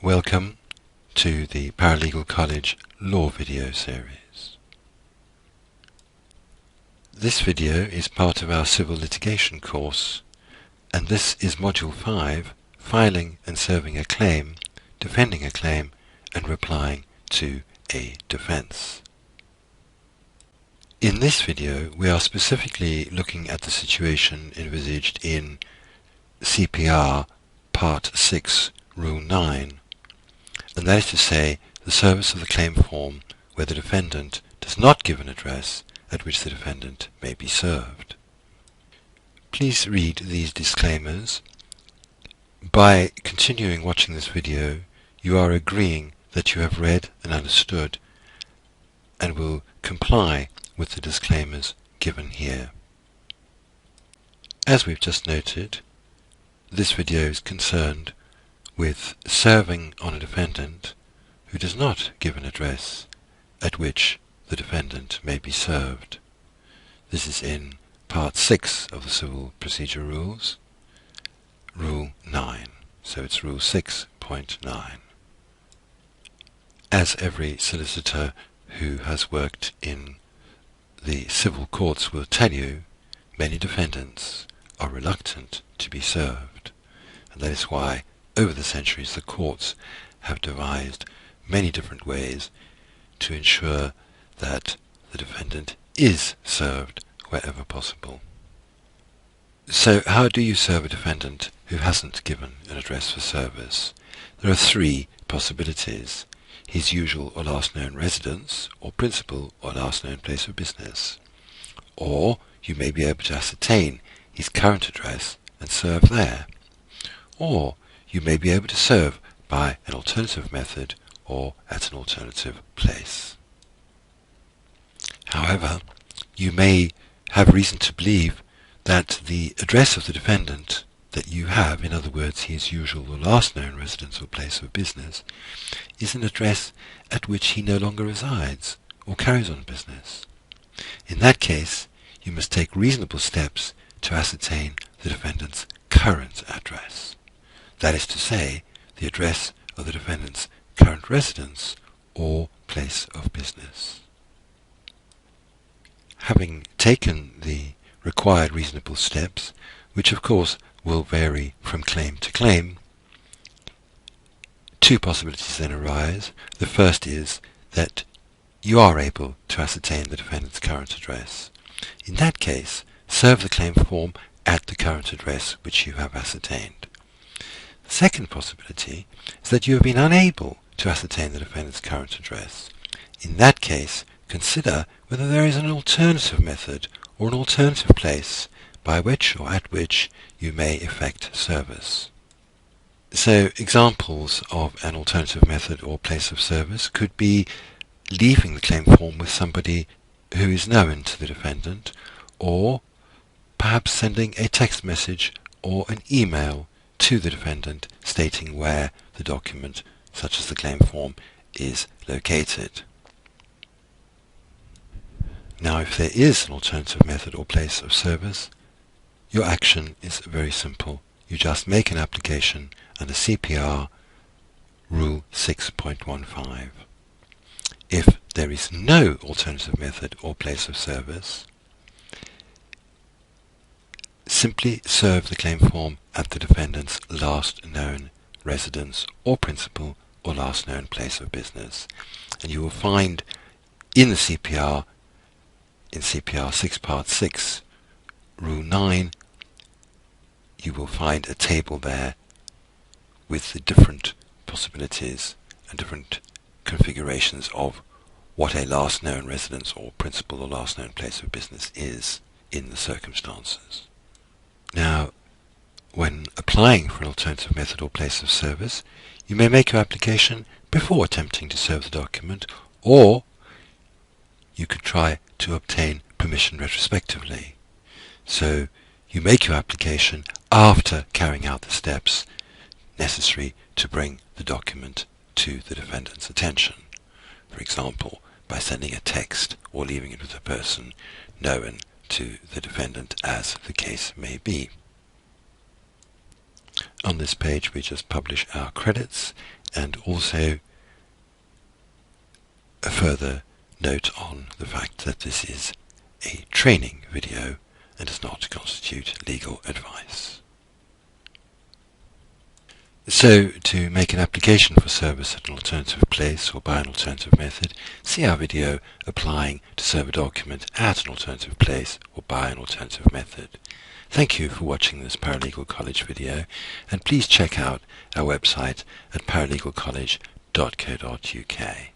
Welcome to the Paralegal College Law video series. This video is part of our civil litigation course, and this is Module 5, Filing and Serving a Claim, Defending a Claim, and Replying to a Defense. In this video we are specifically looking at the situation envisaged in CPR Part 6, Rule 9, and that is to say, the service of the claim form where the defendant does not give an address at which the defendant may be served. Please read these disclaimers. By continuing watching this video, you are agreeing that you have read and understood and will comply with the disclaimers given here. As we've just noted, this video is concerned with serving on a defendant who does not give an address at which the defendant may be served. This is in Part 6 of the Civil Procedure Rules, Rule 9. So it's Rule 6.9. As every solicitor who has worked in the civil courts will tell you, many defendants are reluctant to be served, and that is why over the centuries the courts have devised many different ways to ensure that the defendant is served wherever possible. So how do you serve a defendant who hasn't given an address for service? There are three possibilities: his usual or last known residence, or principal or last known place of business. Or you may be able to ascertain his current address and serve there. Or you may be able to serve by an alternative method or at an alternative place. However, you may have reason to believe that the address of the defendant that you have, in other words his usual or last known residence or place of business, is an address at which he no longer resides or carries on business. In that case, you must take reasonable steps to ascertain the defendant's current address. That is to say, the address of the defendant's current residence or place of business. Having taken the required reasonable steps, which of course will vary from claim to claim, two possibilities then arise. The first is that you are able to ascertain the defendant's current address. In that case, serve the claim form at the current address which you have ascertained. The second possibility is that you have been unable to ascertain the defendant's current address. In that case, consider whether there is an alternative method or an alternative place by which or at which you may effect service. So examples of an alternative method or place of service could be leaving the claim form with somebody who is known to the defendant, or perhaps sending a text message or an email to the defendant stating where the document, such as the claim form, is located. Now, if there is an alternative method or place of service, your action is very simple. You just make an application under CPR Rule 6.15. If there is no alternative method or place of service, simply serve the claim form at the defendant's last known residence or principal or last known place of business. And you will find in the CPR, in CPR 6 Part 6, Rule 9, you will find a table there with the different possibilities and different configurations of what a last known residence or principal or last known place of business is in the circumstances. Now, when applying for an alternative method or place of service, you may make your application before attempting to serve the document, or you could try to obtain permission retrospectively. So you make your application after carrying out the steps necessary to bring the document to the defendant's attention. For example, by sending a text or leaving it with a person known to the defendant, as the case may be. On this page we just publish our credits, and also a further note on the fact that this is a training video and does not constitute legal advice. So, to make an application for service at an alternative place or by an alternative method, see our video applying to serve a document at an alternative place or by an alternative method. Thank you for watching this Paralegal College video, and please check out our website at paralegalcollege.co.uk.